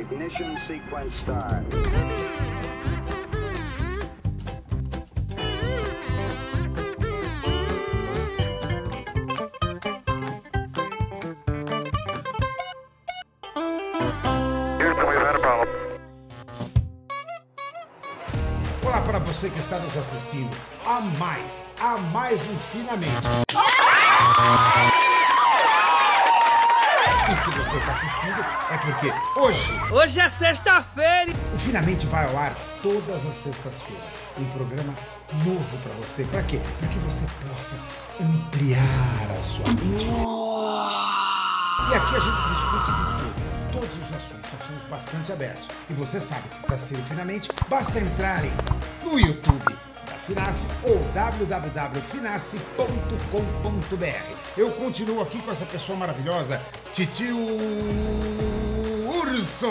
Ignition sequence start. Olá para você que está nos assistindo a mais um Finamente. E se você está assistindo, é porque Hoje é sexta-feira! o Finamente vai ao ar todas as sextas-feiras. Um programa novo para você. Para quê? Para que você possa ampliar a sua mente. E aqui a gente discute de tudo. Todos os assuntos, nós somos bastante abertos. E você sabe, para ser o Finamente, basta entrarem no YouTube da Finace ou www.finace.com.br. Eu continuo aqui com essa pessoa maravilhosa, Titio Urso.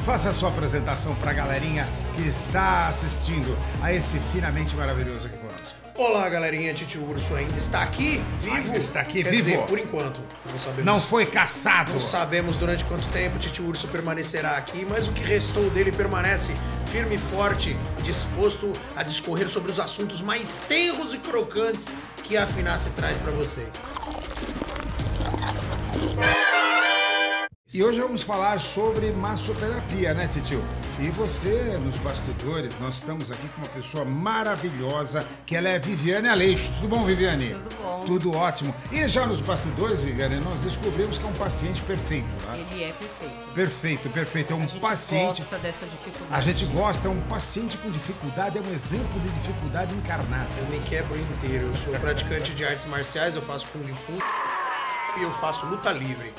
Faça a sua apresentação para a galerinha que está assistindo a esse Finamente maravilhoso aqui conosco. Olá, galerinha, Titio Urso ainda está aqui, vivo? Ainda está aqui, Quer vivo? dizer, por enquanto. Não sabemos. Não foi caçado. Não sabemos durante quanto tempo o Titio Urso permanecerá aqui, mas o que restou dele permanece firme e forte, disposto a discorrer sobre os assuntos mais tenros e crocantes que a Finace traz para vocês. E hoje vamos falar sobre massoterapia, né, Titio? E você, nos bastidores, nós estamos aqui com uma pessoa maravilhosa, que ela é Viviane Aleixo. Tudo bom, Viviane? Tudo bom. Tudo ótimo. E já nos bastidores, Viviane, nós descobrimos que é um paciente perfeito, né? Ele é perfeito. Perfeito, perfeito. É um A gente paciente... gosta dessa dificuldade. A gente gosta, é um paciente com dificuldade, é um exemplo de dificuldade encarnada. Eu me quebro inteiro. Eu sou praticante de artes marciais, eu faço Kung Fu e eu faço luta livre.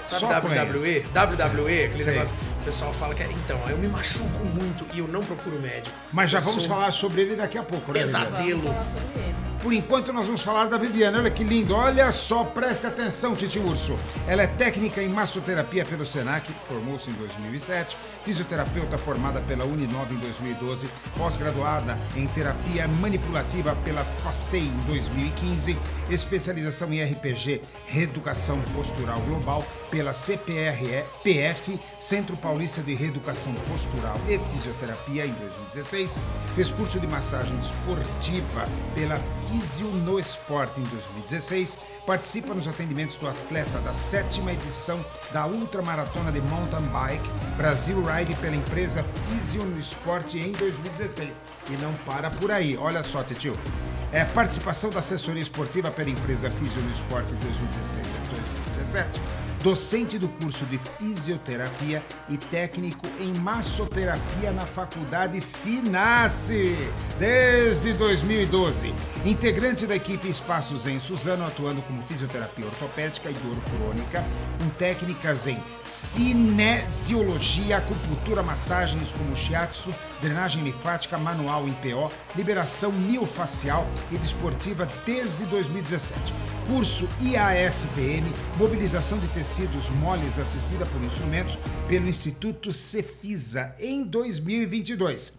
Sabe Só WWE? WWE, aquele Sei. negócio. O pessoal fala que então, eu me machuco muito e eu não procuro médico. Mas já Eu vamos sou falar sobre ele daqui a pouco, né, Viviane? pesadelo. Vamos falar sobre ele. Por enquanto, nós vamos falar da Viviane. Olha que lindo. Olha só, preste atenção, Titio Urso. Ela é técnica em massoterapia pelo Senac, formou-se em 2007, fisioterapeuta formada pela Uninove em 2012, pós-graduada em terapia manipulativa pela FACEI em 2015, especialização em RPG, Reeducação Postural Global, pela CPRE-PF, Centro Paulista de Reeducação Postural e Fisioterapia em 2016, fez curso de massagem esportiva pela Físio no Esporte em 2016, participa nos atendimentos do atleta da 7ª edição da Ultramaratona de Mountain Bike Brasil Ride pela empresa Físio no Esporte em 2016. E não para por aí, olha só, Titio. Participação da assessoria esportiva pela empresa Físio no Esporte em 2016 e 2017. Docente do curso de fisioterapia e técnico em massoterapia na Faculdade Finace desde 2012. Integrante da equipe Espaços em Suzano, atuando como fisioterapia ortopédica e dor crônica, com técnicas em cinesiologia, acupuntura, massagens como shiatsu, drenagem linfática, manual em PO, liberação miofacial e desportiva desde 2017. Curso IASTM, mobilização de tecidos moles assistida por instrumentos pelo Instituto Cefisa em 2022.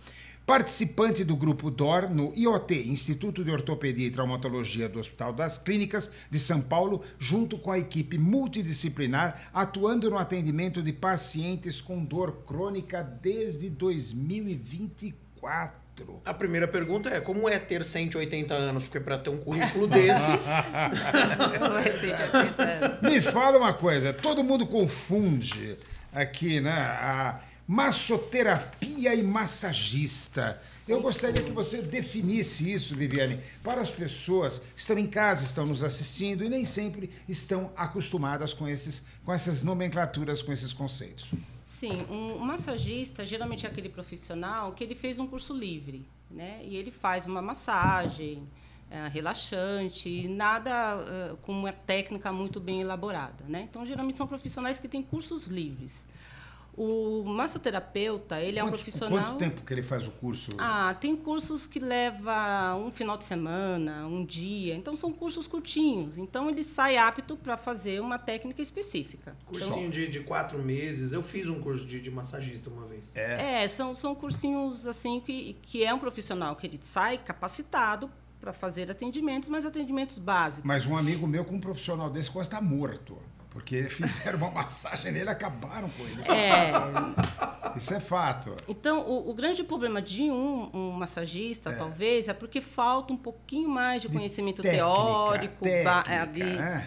Participante do grupo DOR no IoT, Instituto de Ortopedia e Traumatologia do Hospital das Clínicas de São Paulo, junto com a equipe multidisciplinar, atuando no atendimento de pacientes com dor crônica desde 2024. A primeira pergunta é, como é ter 180 anos? Porque para ter um currículo desse... Me fala uma coisa, todo mundo confunde aqui, né, a massoterapia e massagista. Eu gostaria que você definisse isso, Viviane, para as pessoas que estão em casa, estão nos assistindo e nem sempre estão acostumadas com essas nomenclaturas, com esses conceitos. Sim, um massagista geralmente é aquele profissional que ele fez um curso livre, né? E ele faz uma massagem relaxante, nada com uma técnica muito bem elaborada, né? Então, geralmente são profissionais que têm cursos livres. O massoterapeuta, ele é um profissional... Quanto tempo que ele faz o curso? Tem cursos que levam um final de semana, um dia. Então, são cursos curtinhos. Então, ele sai apto para fazer uma técnica específica. Cursinho de 4 meses. Eu fiz um curso de massagista uma vez. São cursinhos assim que é um profissional que ele sai capacitado para fazer atendimentos, mas atendimentos básicos. Mas um amigo meu com um profissional desse quase está morto. Porque fizeram uma massagem nele e acabaram com ele. Isso é fato. Então, o grande problema de um massagista, talvez, é porque falta um pouquinho mais de conhecimento teórico,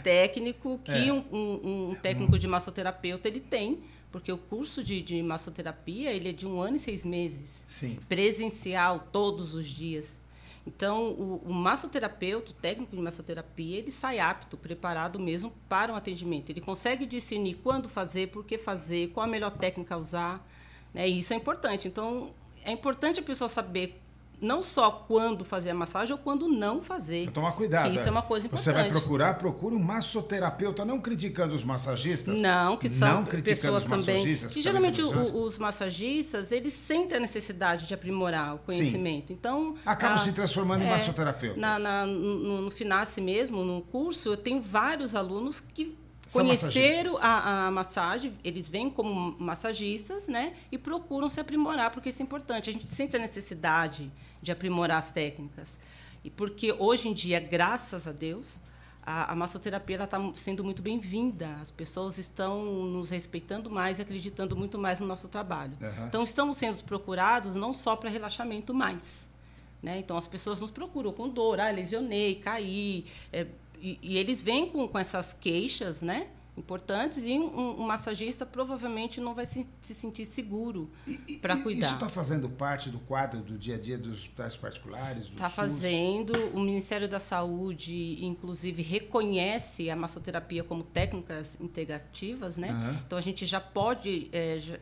técnico, que um técnico de massoterapeuta ele tem, porque o curso de massoterapia ele é de 1 ano e 6 meses. Sim. Presencial, todos os dias. Então, o massoterapeuta, o técnico de massoterapia, ele sai apto, preparado mesmo para um atendimento. Ele consegue discernir quando fazer, por que fazer, qual a melhor técnica a usar. Né? E isso é importante. Então, é importante a pessoa saber não só quando fazer a massagem ou quando não fazer. Então, tomar cuidado. Isso é uma coisa importante. Você vai procure um massoterapeuta, não criticando os massagistas. Não, que são pessoas também. Que geralmente os massagistas, eles sentem a necessidade de aprimorar o conhecimento. Sim. Então, acabam se transformando em massoterapeutas. No FINASSE mesmo, no curso, eu tenho vários alunos que conheceram a massagem, eles vêm como massagistas, né? E procuram se aprimorar, porque isso é importante. A gente sente a necessidade de aprimorar as técnicas. E porque hoje em dia, graças a Deus, a massoterapia está sendo muito bem-vinda. As pessoas estão nos respeitando mais e acreditando muito mais no nosso trabalho. Uhum. Então, estamos sendo procurados não só para relaxamento mais. Né? Então, as pessoas nos procuram com dor, lesionei, caí... E eles vêm com essas queixas, né, importantes, e um massagista provavelmente não vai se sentir seguro para cuidar. Isso está fazendo parte do quadro do dia a dia dos hospitais particulares? Está fazendo. O Ministério da Saúde, inclusive, reconhece a massoterapia como técnicas integrativas, né? Uhum. Então, a gente já pode...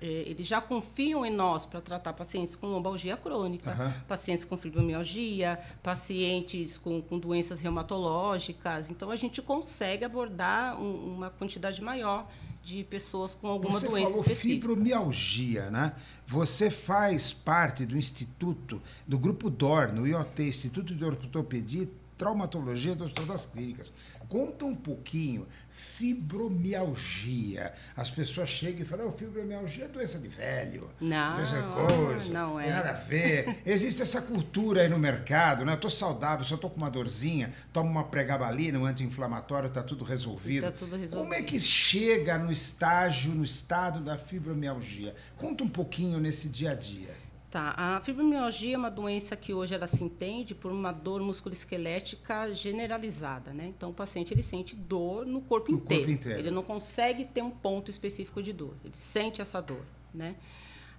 eles já confiam em nós para tratar pacientes com lombalgia crônica, pacientes com fibromialgia, pacientes com doenças reumatológicas. Então, a gente consegue abordar uma quantidade maior de pessoas com alguma doença específica. Você falou fibromialgia, né? Você faz parte do Instituto, do Grupo DOR, no IoT, Instituto de Ortopedia e Traumatologia do Hospital das Clínicas. Conta um pouquinho, fibromialgia. As pessoas chegam e falam, fibromialgia é doença de velho. Não, doença coisa, não é. Tem nada a ver. Existe essa cultura aí no mercado, né? Eu estou saudável, só estou com uma dorzinha, tomo uma pregabalina, um anti-inflamatório, está tudo resolvido. Tá tudo resolvido. Como é que chega no estado da fibromialgia? Conta um pouquinho nesse dia a dia. Tá. A fibromialgia é uma doença que hoje ela se entende por uma dor musculoesquelética generalizada, né? Então, o paciente ele sente dor no corpo inteiro. Ele não consegue ter um ponto específico de dor. Ele sente essa dor, né?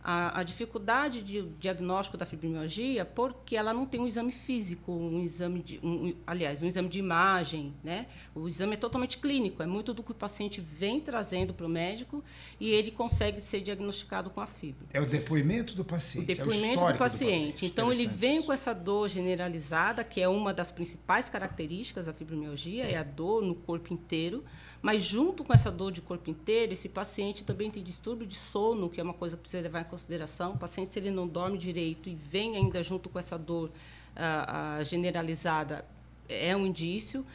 A dificuldade de diagnóstico da fibromialgia porque ela não tem um exame físico, um exame de imagem, né? O exame é totalmente clínico, é muito do que o paciente vem trazendo para o médico e ele consegue ser diagnosticado com a fibra. É o depoimento do paciente. O depoimento do paciente. Então, ele vem com essa dor generalizada, que é uma das principais características da fibromialgia, é a dor no corpo inteiro, mas junto com essa dor de corpo inteiro, esse paciente também tem distúrbio de sono, que é uma coisa que precisa levar em consideração. O paciente, se ele não dorme direito e vem ainda junto com essa dor generalizada, é um indício.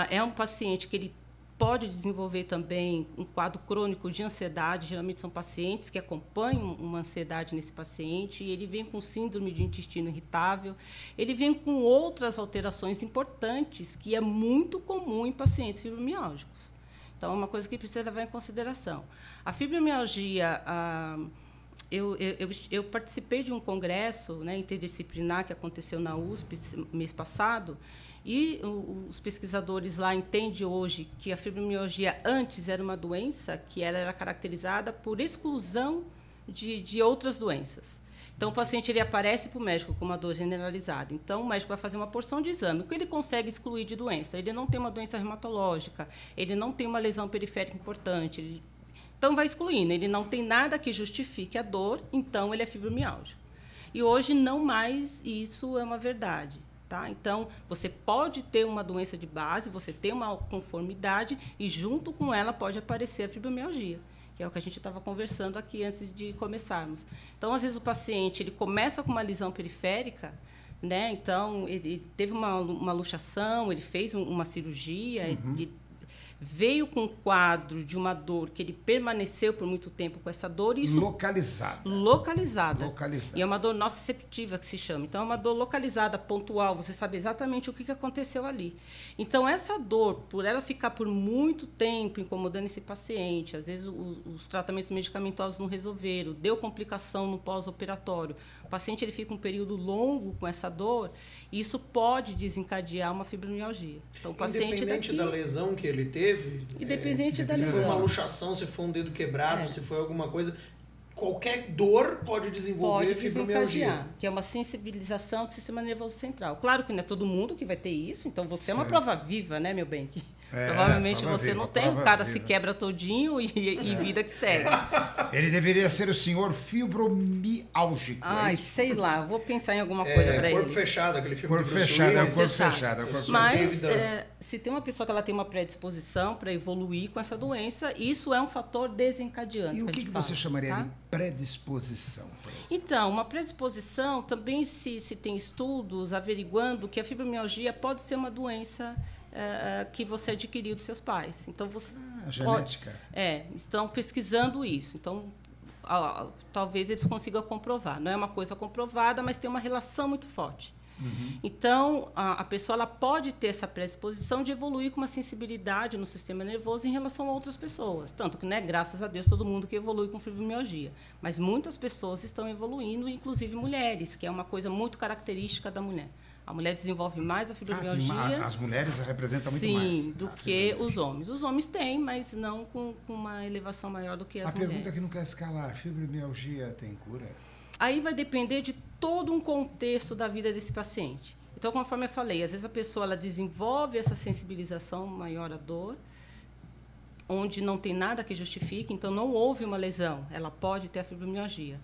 É um paciente que ele pode desenvolver também um quadro crônico de ansiedade. Geralmente são pacientes que acompanham uma ansiedade nesse paciente, e ele vem com síndrome de intestino irritável, ele vem com outras alterações importantes que é muito comum em pacientes fibromialgicos. Então, é uma coisa que precisa levar em consideração. A fibromialgia... Eu participei de um congresso, né, interdisciplinar que aconteceu na USP mês passado, e os pesquisadores lá entendem hoje que a fibromialgia antes era uma doença que era caracterizada por exclusão de outras doenças. Então, o paciente ele aparece para o médico com uma dor generalizada. Então, o médico vai fazer uma porção de exame. O que ele consegue excluir de doença? Ele não tem uma doença reumatológica, ele não tem uma lesão periférica importante, então, vai excluindo. Ele não tem nada que justifique a dor, então ele é fibromialgico. E hoje, não mais isso é uma verdade. Tá? Então, você pode ter uma doença de base, você tem uma conformidade, e junto com ela pode aparecer a fibromialgia, que é o que a gente estava conversando aqui antes de começarmos. Então, às vezes, o paciente ele começa com uma lesão periférica, né? Então, ele teve uma luxação, ele fez uma cirurgia, ele veio com um quadro de uma dor que ele permaneceu por muito tempo com essa dor. Isso Localizada. E é uma dor nociceptiva que se chama. Então, é uma dor localizada, pontual. Você sabe exatamente o que aconteceu ali. Então, essa dor, por ela ficar por muito tempo incomodando esse paciente, às vezes os tratamentos medicamentosos não resolveram, deu complicação no pós-operatório, o paciente ele fica um período longo com essa dor, e isso pode desencadear uma fibromialgia. Então, o paciente independente da lesão que ele teve, independente da se lesão. foi uma luxação, se foi um dedo quebrado, se foi alguma coisa, qualquer dor pode desenvolver fibromialgia. Que é uma sensibilização do sistema nervoso central. Claro que não é todo mundo que vai ter isso, então você é uma prova viva, né, meu bem? Provavelmente você não tem, o cara se quebra todinho e vida que segue. Ele deveria ser o senhor fibromiálgico. Ai, sei lá, vou pensar em alguma coisa para ele. Corpo fechado, aquele filme corpo fechado, é o corpo fechado. Mas se tem uma pessoa que ela tem uma predisposição para evoluir com essa doença, isso é um fator desencadeante. E o que você chamaria de predisposição? Então, uma predisposição também se tem estudos averiguando que a fibromialgia pode ser uma doença que você adquiriu dos seus pais. Então, você genética. Estão pesquisando isso. Então, talvez eles consigam comprovar. Não é uma coisa comprovada, mas tem uma relação muito forte. Então, a pessoa ela pode ter essa predisposição de evoluir com uma sensibilidade no sistema nervoso em relação a outras pessoas. Tanto que, né, graças a Deus, todo mundo que evolui com fibromialgia. Mas muitas pessoas estão evoluindo, inclusive mulheres, que é uma coisa muito característica da mulher. A mulher desenvolve mais a fibromialgia. As mulheres representam muito mais. Sim, do que os homens. Os homens têm, mas não com uma elevação maior do que as mulheres. A pergunta que não quer escalar, fibromialgia tem cura? Aí vai depender de todo um contexto da vida desse paciente. Então, conforme eu falei, às vezes a pessoa ela desenvolve essa sensibilização maior à dor, onde não tem nada que justifique, então não houve uma lesão, ela pode ter a fibromialgia.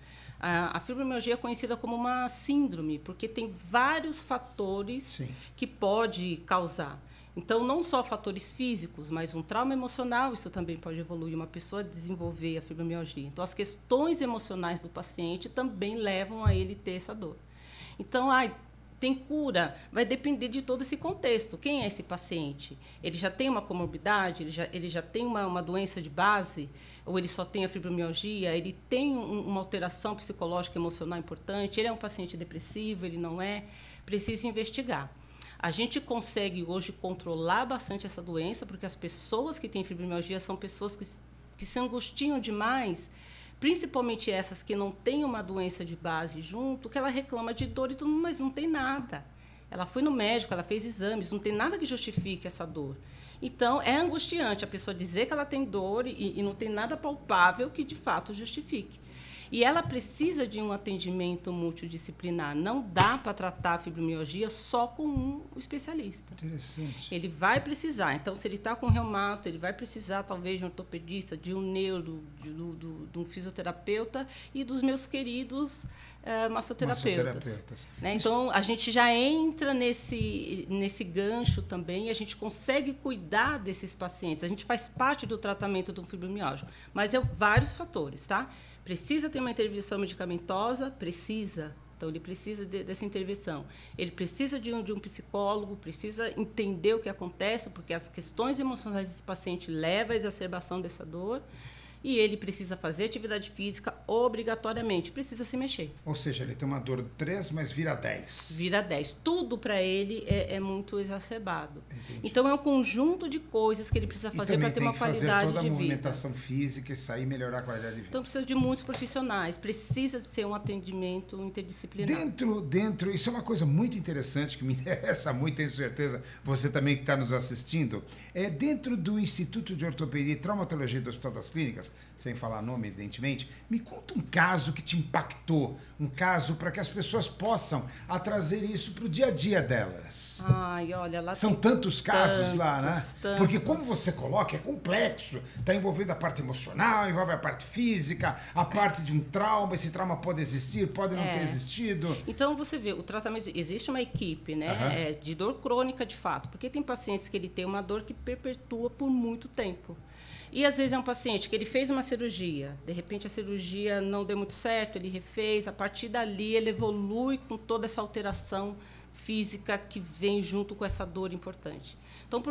A fibromialgia é conhecida como uma síndrome, porque tem vários fatores que pode causar. Então, não só fatores físicos, mas um trauma emocional, isso também pode evoluir uma pessoa a desenvolver a fibromialgia. Então, as questões emocionais do paciente também levam a ele ter essa dor. Então, tem cura? Vai depender de todo esse contexto. Quem é esse paciente? Ele já tem uma comorbidade? Ele já tem uma doença de base? Ou ele só tem a fibromialgia? Ele tem uma alteração psicológica e emocional importante? Ele é um paciente depressivo? Ele não é? Precisa investigar. A gente consegue hoje controlar bastante essa doença, porque as pessoas que têm fibromialgia são pessoas que se angustiam demais, principalmente essas que não têm uma doença de base junto, que ela reclama de dor e tudo, mas não tem nada. Ela foi no médico, ela fez exames, não tem nada que justifique essa dor. Então, é angustiante a pessoa dizer que ela tem dor e não tem nada palpável que, de fato, justifique. E ela precisa de um atendimento multidisciplinar. Não dá para tratar a fibromialgia só com um especialista. Interessante. Ele vai precisar. Então, se ele está com reumato, ele vai precisar, talvez, de um ortopedista, de um neuro, de um fisioterapeuta e dos meus queridos massoterapeutas. Né? Então, a gente já entra nesse gancho também e a gente consegue cuidar desses pacientes. A gente faz parte do tratamento do fibromialgia. Mas vários fatores, tá? Precisa ter uma intervenção medicamentosa? Precisa. Então, ele precisa dessa intervenção. Ele precisa de um psicólogo, precisa entender o que acontece, porque as questões emocionais desse paciente levam à exacerbação dessa dor. E ele precisa fazer atividade física obrigatoriamente, precisa se mexer. Ou seja, ele tem uma dor 3, mas vira 10. Vira 10. Tudo para ele é muito exacerbado. Entendi. Então, é um conjunto de coisas que ele precisa fazer para ter uma qualidade de vida. Fazer toda a movimentação física e sair e melhorar a qualidade de vida. Então, precisa de muitos profissionais, precisa ser um atendimento interdisciplinar. Dentro, isso é uma coisa muito interessante, que me interessa muito, tenho certeza, você também que está nos assistindo, dentro do Instituto de Ortopedia e Traumatologia do Hospital das Clínicas, sem falar nome, evidentemente, me conta um caso que te impactou, um caso para que as pessoas possam trazer isso para o dia a dia delas. Ai, olha, lá são tantos casos lá, né? Tantos. Porque como você coloca, é complexo, está envolvendo a parte emocional, envolve a parte física, a parte de um trauma, esse trauma pode existir, pode não ter existido. Então, você vê, o tratamento, existe uma equipe, né, de dor crônica de fato, porque tem pacientes que ele tem uma dor que perpetua por muito tempo. E, às vezes, é um paciente que ele fez uma cirurgia, de repente a cirurgia não deu muito certo, ele refez, a partir dali ele evolui com toda essa alteração física que vem junto com essa dor importante. Então,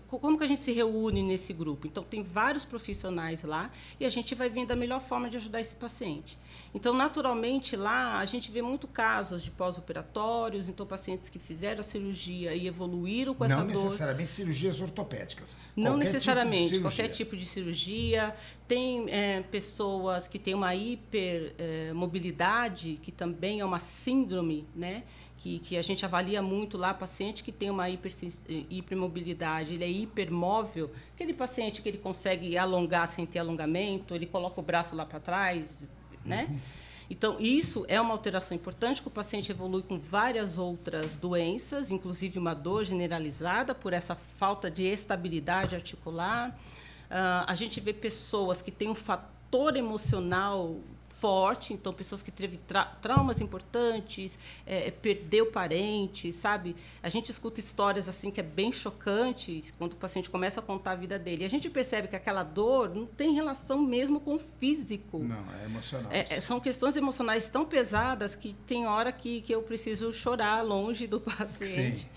como que a gente se reúne nesse grupo? Então, tem vários profissionais lá e a gente vai vendo a melhor forma de ajudar esse paciente. Então, naturalmente, lá a gente vê muito casos de pós-operatórios, então pacientes que fizeram a cirurgia e evoluíram com essa dor. Não necessariamente cirurgias ortopédicas. Não necessariamente, qualquer tipo de cirurgia. Tem pessoas que têm uma hipermobilidade, que também é uma síndrome, né? Que a gente avalia muito lá, paciente que tem uma hipermobilidade, ele é hipermóvel, aquele paciente que ele consegue alongar sem ter alongamento, ele coloca o braço lá para trás, né? Então, isso é uma alteração importante, que o paciente evolui com várias outras doenças, inclusive uma dor generalizada por essa falta de estabilidade articular. A gente vê pessoas que têm um fator emocional forte, então pessoas que teve traumas importantes, perdeu parentes, sabe? A gente escuta histórias assim que é bem chocantes quando o paciente começa a contar a vida dele. E a gente percebe que aquela dor não tem relação mesmo com o físico. Não, é emocional. São questões emocionais tão pesadas que tem hora que eu preciso chorar longe do paciente. Sim.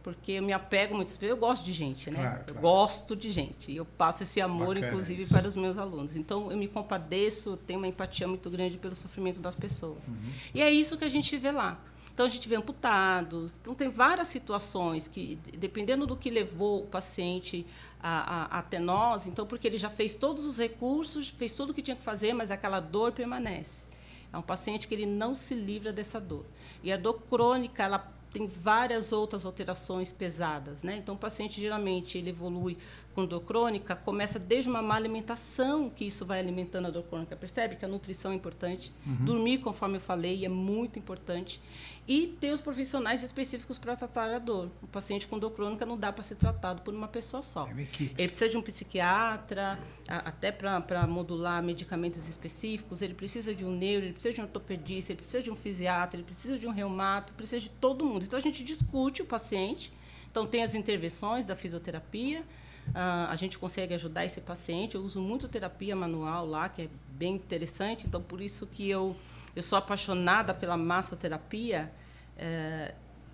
Porque eu me apego muito, eu gosto de gente, né? Claro. Eu gosto de gente. E eu passo esse amor, Bacana inclusive, isso. para os meus alunos. Então, eu me compadeço, tenho uma empatia muito grande pelo sofrimento das pessoas. E é isso que a gente vê lá. Então, a gente vê amputados. Então, tem várias situações que, dependendo do que levou o paciente até nós, então, porque ele já fez todos os recursos, fez tudo o que tinha que fazer, mas aquela dor permanece. É um paciente que ele não se livra dessa dor. E a dor crônica, ela tem várias outras alterações pesadas, né? Então, o paciente, geralmente, ele evolui com dor crônica, começa desde uma má alimentação, que isso vai alimentando a dor crônica. Percebe que a nutrição é importante, dormir, conforme eu falei, é muito importante, e ter os profissionais específicos para tratar a dor. O paciente com dor crônica não dá para ser tratado por uma pessoa só. É uma equipe. Ele precisa de um psiquiatra, até para modular medicamentos específicos, ele precisa de um neuro, ele precisa de um ortopedista, ele precisa de um fisiatra, ele precisa de um reumato, precisa de todo mundo. Então, a gente discute o paciente. Então, tem as intervenções da fisioterapia, a gente consegue ajudar esse paciente. Eu uso muito terapia manual lá, que é bem interessante. Então, por isso que eu sou apaixonada pela massoterapia,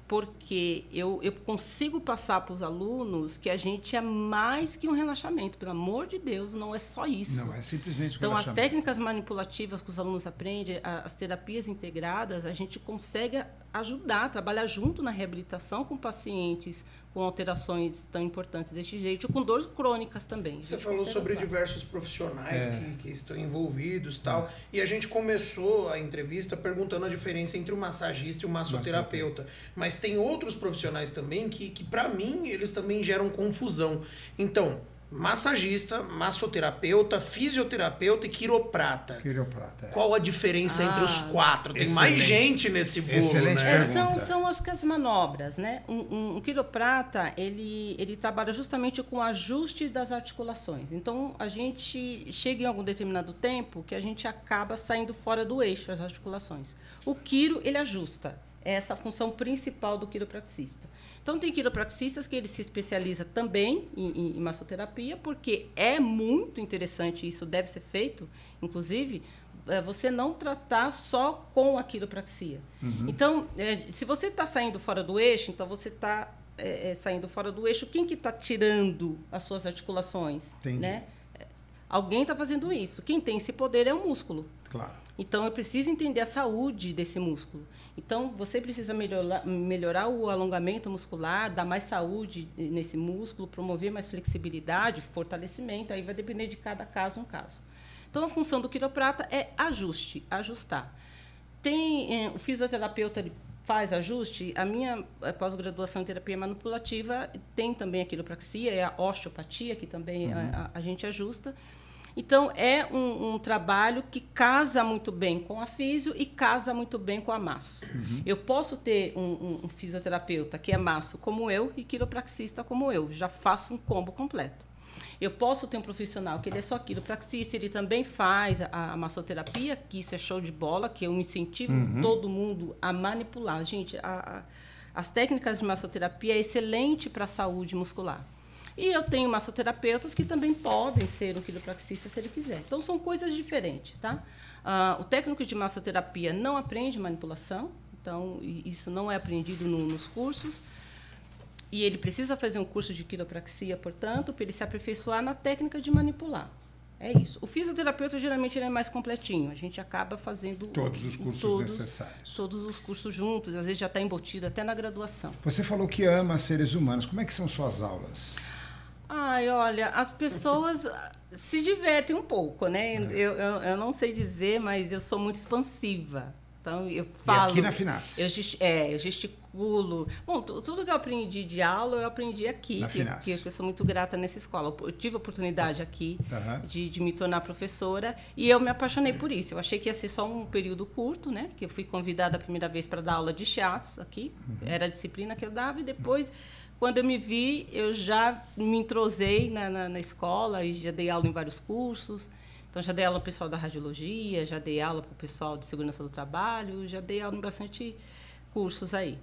porque eu consigo passar para os alunos que a gente é mais que um relaxamento. Pelo amor de Deus, não é só isso. Não, é simplesmente um Então, as relaxamento. técnicas manipulativas que os alunos aprendem, as terapias integradas, a gente consegue ajudar, trabalhar junto na reabilitação com pacientes com alterações tão importantes deste jeito, com dores crônicas também. Você falou sobre diversos profissionais que estão envolvidos e tal, e a gente começou a entrevista perguntando a diferença entre o massagista e o massoterapeuta. Mas tem outros profissionais também que para mim, eles também geram confusão. Então, massagista, massoterapeuta, fisioterapeuta e quiroprata. Quiroprata. Qual a diferença entre os quatro? Tem mais Excelente. gente nesse bolo, Excelente né? pergunta. São acho que as manobras, né? Um quiroprata, ele trabalha justamente com o ajuste das articulações. Então, a gente chega em algum determinado tempo que a gente acaba saindo fora do eixo as articulações. O quiro, ele ajusta. É essa a função principal do quiropraxista. Então, tem quiropraxistas que ele se especializa também em massoterapia, porque é muito interessante, isso deve ser feito, inclusive, você não tratar só com a quiropraxia. Então, se você está saindo fora do eixo, então você está saindo fora do eixo, quem que está tirando as suas articulações? Entendi. Né? Alguém está fazendo isso. Quem tem esse poder é o músculo. Claro. Então, eu preciso entender a saúde desse músculo. Então, você precisa melhorar o alongamento muscular, dar mais saúde nesse músculo, promover mais flexibilidade, fortalecimento. Aí vai depender de cada caso, um caso. Então, a função do quiroprata é ajustar. Tem o fisioterapeuta, ele faz ajuste. A minha pós-graduação em terapia manipulativa tem também a quiropraxia, é a osteopatia, que também a gente ajusta. Então, é um trabalho que casa muito bem com a fisio e casa muito bem com a masso. Eu posso ter um fisioterapeuta que é masso como eu e quiropraxista como eu. Já faço um combo completo. Eu posso ter um profissional que ele é só quiropraxista, ele também faz a massoterapia, que isso é show de bola, que eu incentivo todo mundo a manipular. Gente, as técnicas de massoterapia é excelente para a saúde muscular. E eu tenho massoterapeutas que também podem ser um quiropraxista se ele quiser. Então, são coisas diferentes, tá? O técnico de massoterapia não aprende manipulação, Então, isso não é aprendido nos cursos. E ele precisa fazer um curso de quiropraxia, portanto, para ele se aperfeiçoar na técnica de manipular. É isso. O fisioterapeuta, geralmente, ele é mais completinho. A gente acaba fazendo... Todos os cursos necessários. Todos os cursos juntos. Às vezes já está embutido até na graduação. Você falou que ama seres humanos. Como é que são suas aulas? Ai, olha, as pessoas se divertem um pouco, né? Eu não sei dizer, mas eu sou muito expansiva. Então, eu falo... E aqui na FINASSE? Eu gesticulo. Bom, tudo que eu aprendi de aula, eu aprendi aqui. Na FINASSE. Que eu sou muito grata nessa escola. Eu tive a oportunidade aqui de me tornar professora e eu me apaixonei por isso. Eu achei que ia ser só um período curto, né? Que eu fui convidada a primeira vez para dar aula de shiatsu aqui. Era a disciplina que eu dava e depois... Quando eu me vi, eu já me entrosei na escola e já dei aula em vários cursos. Então, já dei aula para o pessoal da radiologia, já dei aula para o pessoal de segurança do trabalho, já dei aula em bastante cursos aí.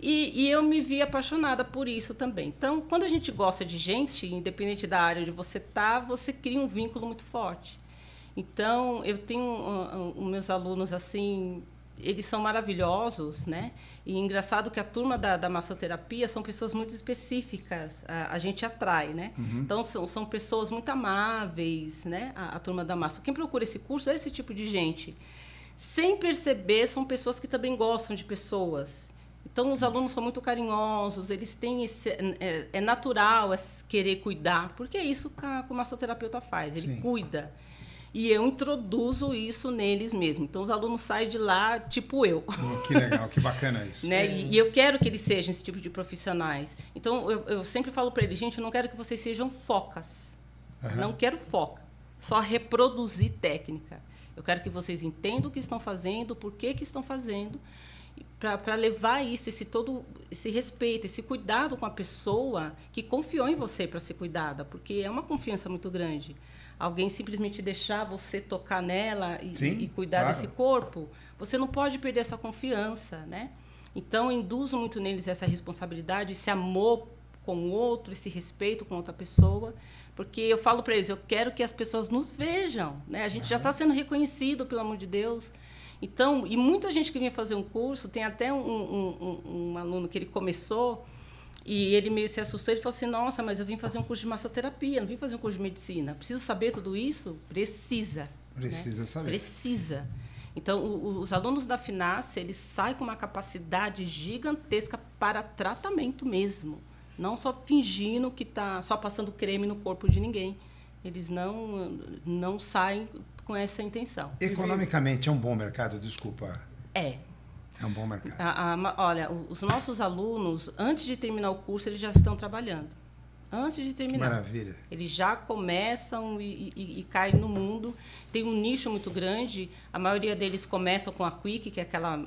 E eu me vi apaixonada por isso também. Então, quando a gente gosta de gente, independente da área onde você está, você cria um vínculo muito forte. Então, eu tenho os meus alunos assim... Eles são maravilhosos, né? E engraçado que a turma da massoterapia são pessoas muito específicas, a gente atrai, né? Então, são pessoas muito amáveis, né? A turma da masso. Quem procura esse curso é esse tipo de gente. Sem perceber, são pessoas que também gostam de pessoas. Então, os alunos são muito carinhosos, eles têm esse... É natural querer cuidar, porque é isso que o massoterapeuta faz, ele cuida. E eu introduzo isso neles mesmo. Então, os alunos saem de lá, tipo eu. Que legal, que bacana isso. Né? E eu quero que eles sejam esse tipo de profissionais. Então, eu sempre falo para eles, gente, eu não quero que vocês sejam focas. Não quero foca. Só reproduzir técnica. Eu quero que vocês entendam o que estão fazendo, por que estão fazendo, para levar isso, esse respeito, esse cuidado com a pessoa que confiou em você para ser cuidada, porque é uma confiança muito grande. Alguém simplesmente deixar você tocar nela e cuidar desse corpo, você não pode perder essa confiança, né? Então, eu induzo muito neles essa responsabilidade, esse amor com o outro, esse respeito com outra pessoa, porque eu falo para eles, eu quero que as pessoas nos vejam, né? A gente já está sendo reconhecido, pelo amor de Deus. Então, e muita gente que vinha fazer um curso, tem até um aluno que ele começou... E ele meio se assustou, ele falou assim, nossa, mas eu vim fazer um curso de massoterapia, não vim fazer um curso de medicina. Preciso saber tudo isso? Precisa. Precisa saber. Precisa. Então, os alunos da FINASSE, eles saem com uma capacidade gigantesca para tratamento mesmo. Não só fingindo que está só passando creme no corpo de ninguém. Eles não saem com essa intenção. Economicamente, é um bom mercado? Desculpa. É. É um bom mercado. Olha, os nossos alunos, antes de terminar o curso, eles já estão trabalhando. Antes de terminar. Que maravilha. Eles já começam e caem no mundo. Tem um nicho muito grande. A maioria deles começam com a Quick, que é aquela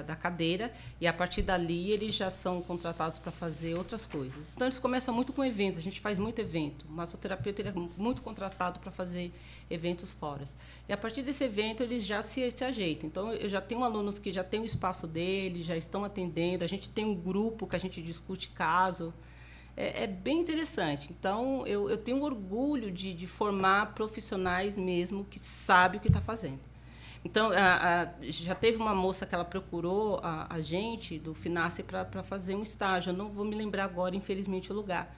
da cadeira, e a partir dali eles já são contratados para fazer outras coisas. Então, eles começam muito com eventos. A gente faz muito evento. O massoterapeuta ele é muito contratado para fazer eventos fora. E a partir desse evento, eles já se ajeitam. Então, eu já tenho alunos que já têm o espaço deles, já estão atendendo. A gente tem um grupo que a gente discute caso. É bem interessante. Então, eu tenho orgulho de formar profissionais mesmo que sabem o que está fazendo. Então, já teve uma moça que ela procurou a gente, do FINASSE, para fazer um estágio. Eu não vou me lembrar agora, infelizmente, o lugar.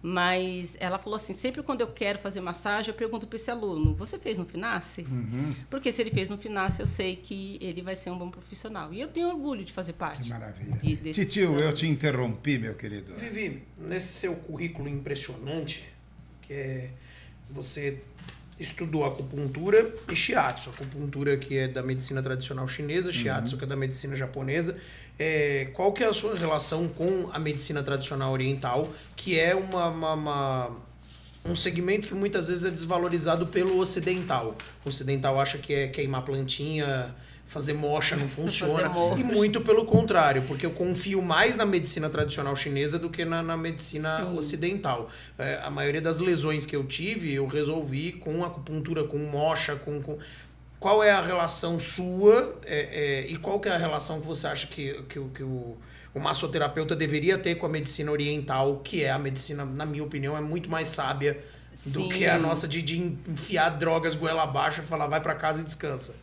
Mas ela falou assim, sempre quando eu quero fazer massagem, eu pergunto para esse aluno, você fez no FINASSE? Porque se ele fez no FINASSE, eu sei que ele vai ser um bom profissional. E eu tenho orgulho de fazer parte. Que maravilha. Titio, eu te interrompi, meu querido. Vivi, nesse seu currículo impressionante, que é você estudou acupuntura e shiatsu. Acupuntura que é da medicina tradicional chinesa, shiatsu que é da medicina japonesa. Qual que é a sua relação com a medicina tradicional oriental, que é um segmento que muitas vezes é desvalorizado pelo ocidental. O ocidental acha que é queimar plantinha, fazer mocha não funciona. E muito pelo contrário, porque eu confio mais na medicina tradicional chinesa do que na medicina ocidental. A maioria das lesões que eu tive, eu resolvi com acupuntura, com mocha, com... Qual é a relação sua e qual que é a relação que você acha que o massoterapeuta deveria ter com a medicina oriental, que é a medicina, na minha opinião, é muito mais sábia do Sim. que a nossa de enfiar drogas goela abaixo e falar vai pra casa e descansa.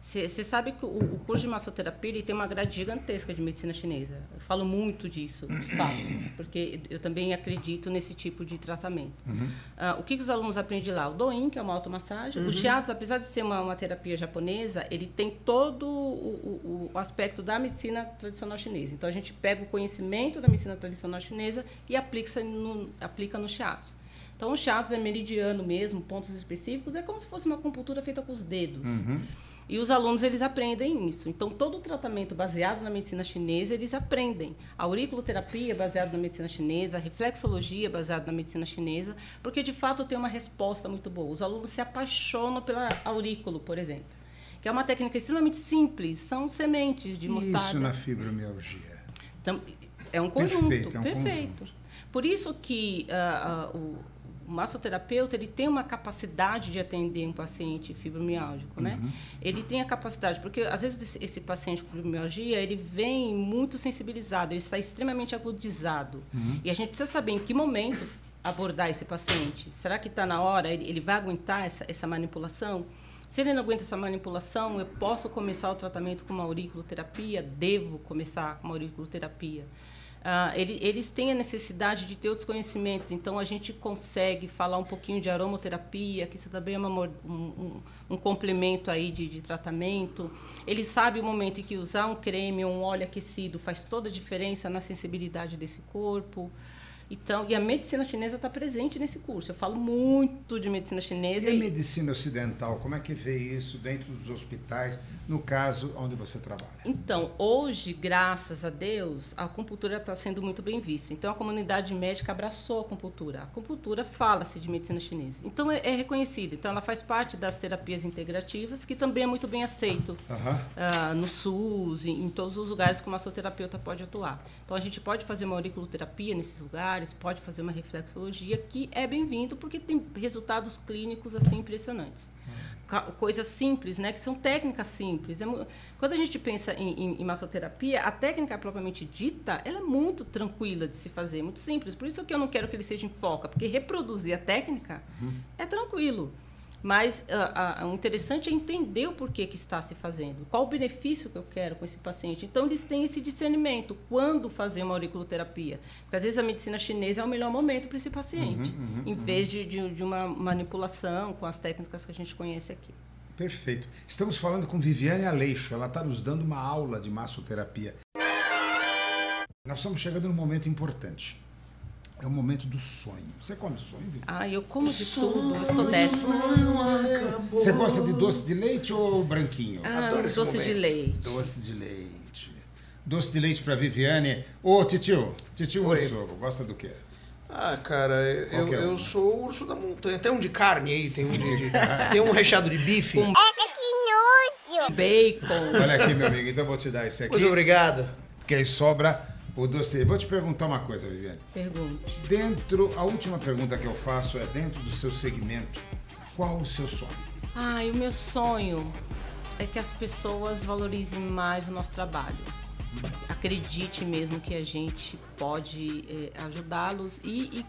Você sabe que o curso de massoterapia ele tem uma grade gigantesca de medicina chinesa. Eu falo muito disso, de fato, porque eu também acredito nesse tipo de tratamento. O que os alunos aprendem lá? O Doin, que é uma automassagem. O Shiatsu, apesar de ser uma terapia japonesa, ele tem todo o aspecto da medicina tradicional chinesa. Então, a gente pega o conhecimento da medicina tradicional chinesa e aplica no Shiatsu. Então, o Shiatsu é meridiano mesmo, pontos específicos, é como se fosse uma acupuntura feita com os dedos. E os alunos, eles aprendem isso. Então, todo o tratamento baseado na medicina chinesa, eles aprendem. A auriculoterapia baseada na medicina chinesa, a reflexologia baseada na medicina chinesa, porque, de fato, tem uma resposta muito boa. Os alunos se apaixonam pela aurículo, por exemplo, que é uma técnica extremamente simples, são sementes de mostarda. Isso na fibromialgia. Então, é um conjunto, Perfeito, é um perfeito. conjunto. Por isso que o massoterapeuta ele tem uma capacidade de atender um paciente fibromialgico, né? Ele tem a capacidade, porque às vezes esse paciente com fibromialgia ele vem muito sensibilizado, ele está extremamente agudizado. E a gente precisa saber em que momento abordar esse paciente. Será que está na hora? Ele vai aguentar essa manipulação? Se ele não aguenta essa manipulação, eu posso começar o tratamento com uma auriculoterapia? Devo começar com uma auriculoterapia? Eles têm a necessidade de ter outros conhecimentos, então a gente consegue falar um pouquinho de aromaterapia, que isso também é um complemento aí de tratamento. Eles sabem o momento em que usar um creme ou um óleo aquecido faz toda a diferença na sensibilidade desse corpo. Então, e a medicina chinesa está presente nesse curso. Eu falo muito de medicina chinesa. E a medicina ocidental, como é que vê isso dentro dos hospitais, no caso onde você trabalha? Então, hoje, graças a Deus, a acupuntura está sendo muito bem vista. Então, a comunidade médica abraçou a acupuntura. A acupuntura fala-se de medicina chinesa. Então, é reconhecida. Então, ela faz parte das terapias integrativas, que também é muito bem aceito no SUS, em todos os lugares que o massoterapeuta pode atuar. Então, a gente pode fazer uma auriculoterapia nesses lugares, pode fazer uma reflexologia, que é bem-vindo, porque tem resultados clínicos assim impressionantes. Coisas simples, né, que são técnicas simples. Quando a gente pensa em massoterapia, a técnica propriamente dita, ela é muito tranquila de se fazer, muito simples. Por isso que eu não quero que ele seja em foca, porque reproduzir a técnica é tranquilo. Mas o interessante é entender o porquê que está se fazendo, qual o benefício que eu quero com esse paciente. Então, eles têm esse discernimento, quando fazer uma auriculoterapia. Porque, às vezes, a medicina chinesa é o melhor momento para esse paciente, em vez de uma manipulação com as técnicas que a gente conhece aqui. Perfeito. Estamos falando com Viviane Aleixo, ela está nos dando uma aula de massoterapia. Nós estamos chegando num momento importante. É o momento do sonho. Você come sonho, Viviane? Eu como de tudo, eu sou dessa. Você gosta de doce de leite ou branquinho? Adoro esse doce de momento. leite. Doce de leite. Doce de leite para Viviane. Ô, Titio Urso, gosta do quê? Cara, eu sou o urso da montanha. Tem um de carne aí, tem um recheado de bife. Bacon. Olha aqui, meu amigo, então eu vou te dar esse aqui. Muito obrigado. Que aí sobra o doce. Vou te perguntar uma coisa, Viviane. Pergunte. A última pergunta que eu faço é, dentro do seu segmento, qual o seu sonho? E o meu sonho é que as pessoas valorizem mais o nosso trabalho. Acredite mesmo que a gente pode ajudá-los e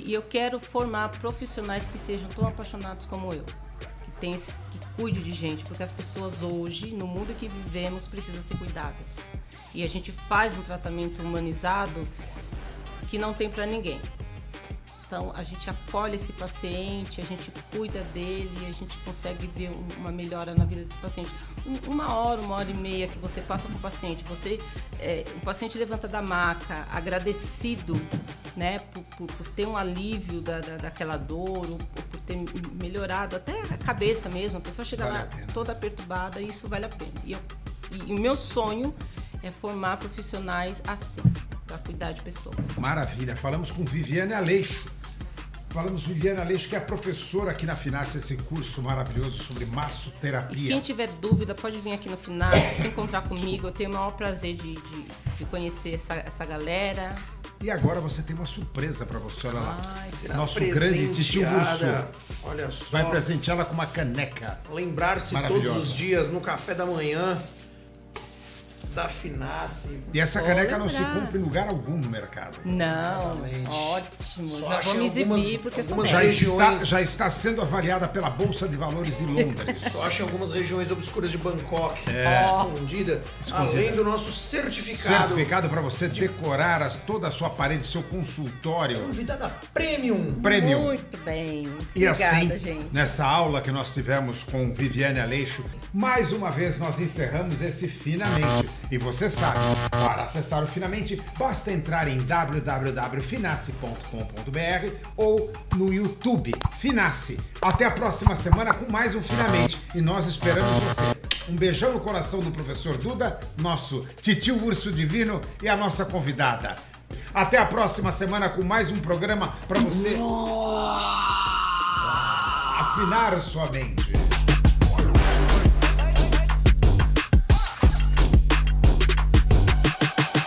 eu quero formar profissionais que sejam tão apaixonados como eu, que cuide de gente, porque as pessoas hoje, no mundo que vivemos, precisam ser cuidadas. E a gente faz um tratamento humanizado que não tem para ninguém. Então, a gente acolhe esse paciente, a gente cuida dele, a gente consegue ver uma melhora na vida desse paciente. Uma hora e meia que você passa com o paciente, o paciente levanta da maca, agradecido, né, por ter um alívio daquela dor, ou por ter melhorado até a cabeça mesmo, a pessoa chega lá toda perturbada, e isso vale a pena. E o meu sonho é formar profissionais assim, para cuidar de pessoas. Maravilha. Falamos com Viviane Aleixo. Que é professora aqui na FINASSE, esse curso maravilhoso sobre massoterapia. E quem tiver dúvida pode vir aqui no FINASSE, se encontrar comigo. Eu tenho o maior prazer de conhecer essa galera. E agora você tem uma surpresa para você, olha lá. Nosso grande Titio Urso. Olha só. Vai presenteá-la com uma caneca. Lembrar-se todos os dias no café da manhã da Finace. E essa caneca não se compra em lugar algum no mercado. Não, Exatamente. ótimo. Só Já acha vou me exibir algumas- porque sou algumas médica. Já está sendo avaliada pela Bolsa de Valores em Londres. Só acha em algumas regiões obscuras de Bangkok. Escondida. Além do nosso certificado. Certificado para você decorar toda a sua parede, seu consultório. Convidada Premium. Premium. Muito bem. E Obrigada, assim, gente. nessa aula que nós tivemos com Viviane Aleixo, mais uma vez nós encerramos esse Finamente. E você sabe, para acessar o Finamente, basta entrar em www.finace.com.br ou no YouTube Finace. Até a próxima semana com mais um Finamente. E nós esperamos você. Um beijão no coração do professor Duda, nosso titio urso divino e a nossa convidada. Até a próxima semana com mais um programa para você afinar sua mente.